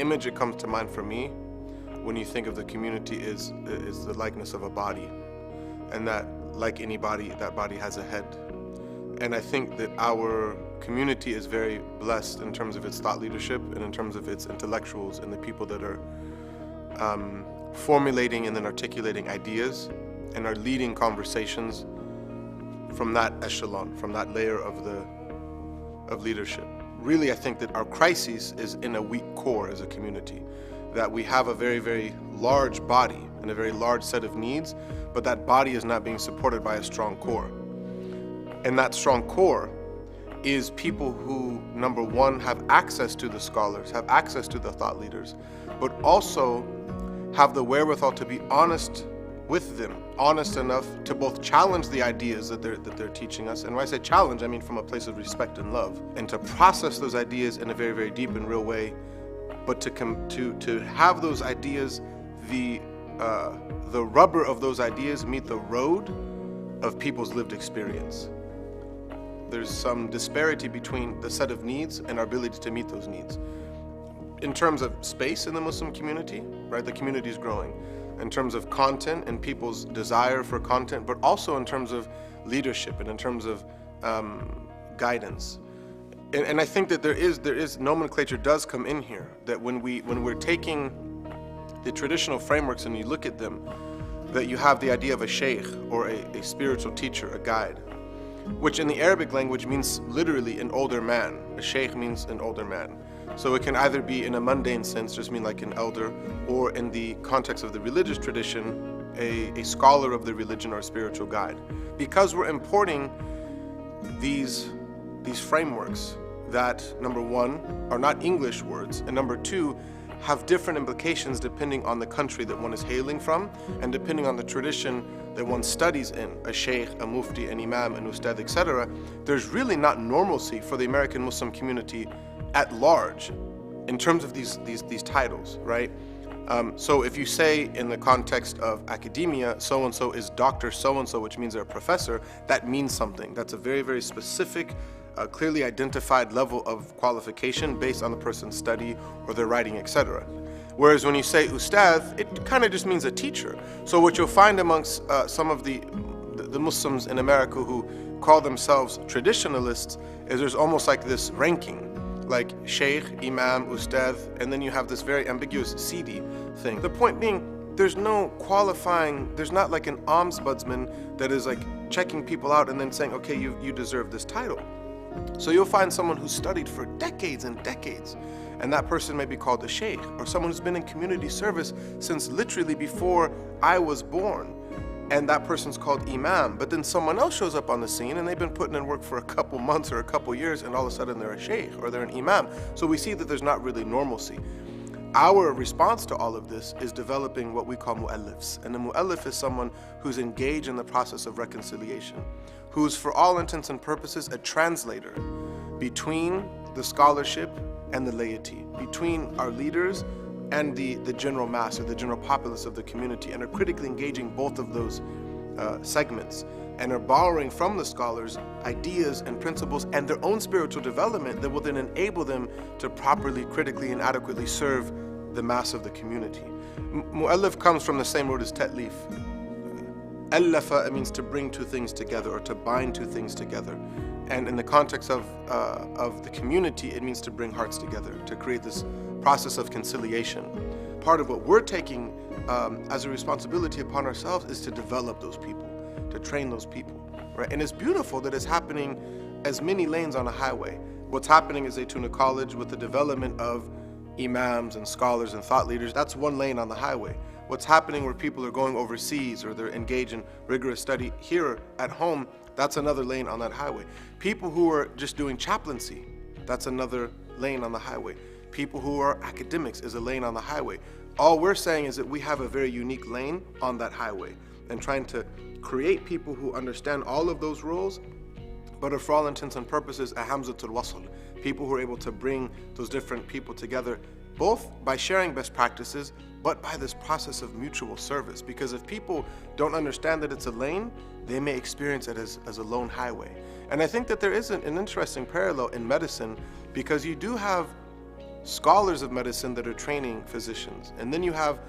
image that comes to mind for me when you think of the community is the likeness of a body, and that, like any body, that body has a head. And I think that our community is very blessed in terms of its thought leadership and in terms of its intellectuals and the people that are formulating and then articulating ideas and are leading conversations from that echelon, from that layer of leadership. Really, I think that our crisis is in a weak core as a community, that we have a very, very large body and a very large set of needs, but that body is not being supported by a strong core. And that strong core is people who, number one, have access to the scholars, have access to the thought leaders, but also have the wherewithal to be honest with them, honest enough to both challenge the ideas that they're teaching us. And when I say challenge, I mean from a place of respect and love, and to process those ideas in a very, very deep and real way, but to have those ideas, the rubber of those ideas meet the road of people's lived experience. There's some disparity between the set of needs and our ability to meet those needs. In terms of space in the Muslim community, right, the community is growing. In terms of content and people's desire for content, but also in terms of leadership and in terms of guidance. And I think that there is nomenclature does come in here, that when we're taking the traditional frameworks and you look at them, that you have the idea of a sheikh or a spiritual teacher, a guide, which in the Arabic language means literally an older man. A sheikh means an older man. So it can either be in a mundane sense, just mean like an elder, or in the context of the religious tradition, a scholar of the religion or a spiritual guide. Because we're importing these frameworks that, number one, are not English words, and number two, have different implications depending on the country that one is hailing from, and depending on the tradition that one studies in, a sheikh, a mufti, an imam, an ustad, etc. There's really not normalcy for the American Muslim community at large in terms of these titles, right? So if you say in the context of academia, so-and-so is Dr. so-and-so, which means they're a professor, that means something. That's a very, very specific, clearly identified level of qualification based on the person's study or their writing, etc. Whereas when you say ustad, it kind of just means a teacher. So what you'll find amongst some of the Muslims in America who call themselves traditionalists is there's almost like this ranking, like sheikh, imam, ustad, and then you have this very ambiguous Sidi thing. The point being, there's no qualifying, there's not like an ombudsman that is like checking people out and then saying, okay, you deserve this title. So you'll find someone who's studied for decades and decades, and that person may be called a sheikh, or someone who's been in community service since literally before I was born, and that person's called imam. But then someone else shows up on the scene and they've been putting in work for a couple months or a couple years, and all of a sudden they're a sheikh or they're an imam. So we see that there's not really normalcy. Our response to all of this is developing what we call mu'allifs. And a mu'allif is someone who's engaged in the process of reconciliation, who's for all intents and purposes a translator between the scholarship and the laity, between our leaders and the general mass or the general populace of the community, and are critically engaging both of those segments, and are borrowing from the scholars ideas and principles and their own spiritual development that will then enable them to properly, critically, and adequately serve the mass of the community. Mu'allif comes from the same word as ta'lif. Allafa, it means to bring two things together or to bind two things together. And in the context of the community, it means to bring hearts together, to create this process of conciliation. Part of what we're taking as a responsibility upon ourselves is to develop those people, to train those people, right? And it's beautiful that it's happening as many lanes on a highway. What's happening at Zaytuna College with the development of imams and scholars and thought leaders, that's one lane on the highway. What's happening where people are going overseas or they're engaged in rigorous study here at home, that's another lane on that highway. People who are just doing chaplaincy, that's another lane on the highway. People who are academics is a lane on the highway. All we're saying is that we have a very unique lane on that highway, and trying to create people who understand all of those roles, but are for all intents and purposes a hamzatul wasl, people who are able to bring those different people together, both by sharing best practices, but by this process of mutual service. Because if people don't understand that it's a lane, they may experience it as a lone highway. And I think that there is an interesting parallel in medicine, because you do have scholars of medicine that are training physicians, and then you have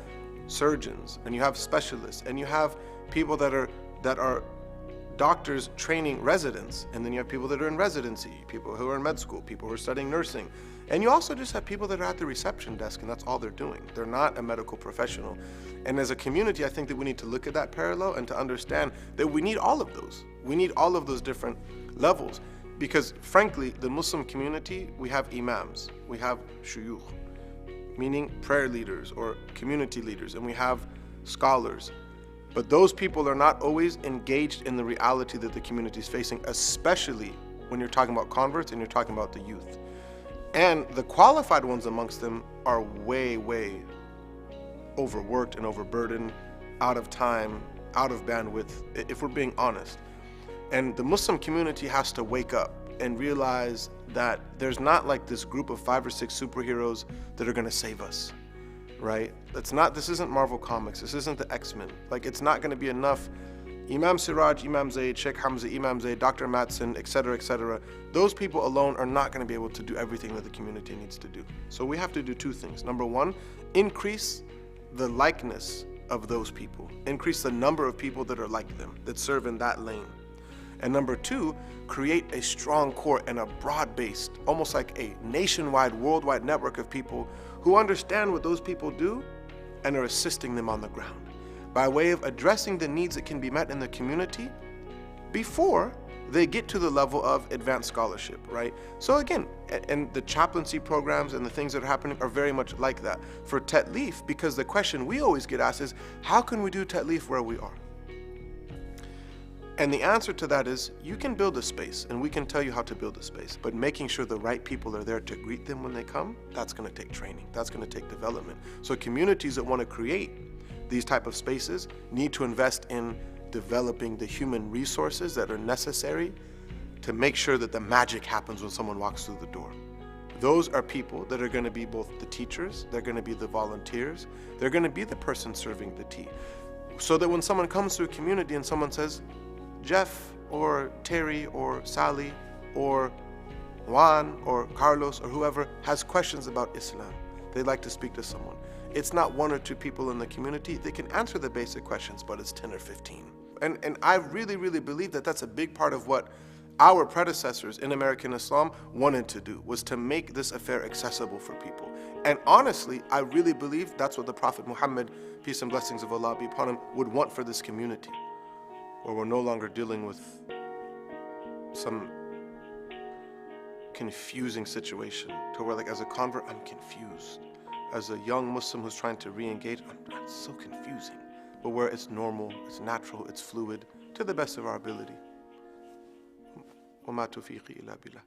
surgeons, and you have specialists, and you have people that are doctors training residents, and then you have people that are in residency, people who are in med school, people who are studying nursing, and you also just have people that are at the reception desk, and that's all they're doing. They're not a medical professional. And as a community, I think that we need to look at that parallel and to understand that we need all of those. We need all of those different levels, because frankly, the Muslim community, we have imams, we have shuyukh, meaning prayer leaders or community leaders, and we have scholars. But those people are not always engaged in the reality that the community is facing, especially when you're talking about converts and you're talking about the youth. And the qualified ones amongst them are way, way overworked and overburdened, out of time, out of bandwidth, if we're being honest. And the Muslim community has to wake up and realize that there's not like this group of 5 or 6 superheroes that are gonna save us, right? This isn't Marvel Comics, this isn't the X-Men. Like, it's not gonna be enough Imam Siraj, Imam Zaid, Sheikh Hamza, Imam Zaid, Dr. Matson, etc., etc. Those people alone are not gonna be able to do everything that the community needs to do. So we have to do 2 things. Number 1, increase the likeness of those people. Increase the number of people that are like them, that serve in that lane. And number 2, create a strong core and a broad-based, almost like a nationwide, worldwide network of people who understand what those people do and are assisting them on the ground by way of addressing the needs that can be met in the community before they get to the level of advanced scholarship, right? So again, and the chaplaincy programs and the things that are happening are very much like that. For Ta'leef, because the question we always get asked is, how can we do Ta'leef where we are? And the answer to that is, you can build a space, and we can tell you how to build a space, but making sure the right people are there to greet them when they come, that's gonna take training, that's gonna take development. So communities that wanna create these type of spaces need to invest in developing the human resources that are necessary to make sure that the magic happens when someone walks through the door. Those are people that are gonna be both the teachers, they're gonna be the volunteers, they're gonna be the person serving the tea. So that when someone comes to a community and someone says, Jeff or Terry or Sally or Juan or Carlos or whoever has questions about Islam, they'd like to speak to someone. It's not 1 or 2 people in the community. They can answer the basic questions, but it's 10 or 15. And I really, really believe that that's a big part of what our predecessors in American Islam wanted to do, was to make this affair accessible for people. And honestly, I really believe that's what the Prophet Muhammad, peace and blessings of Allah be upon him, would want for this community, where we're no longer dealing with some confusing situation to where, like, as a convert, I'm confused. As a young Muslim who's trying to re-engage, it's so confusing. But where it's normal, it's natural, it's fluid, to the best of our ability. وَمَا تُوفِيقِي إِلَّا بِاللَّهِ.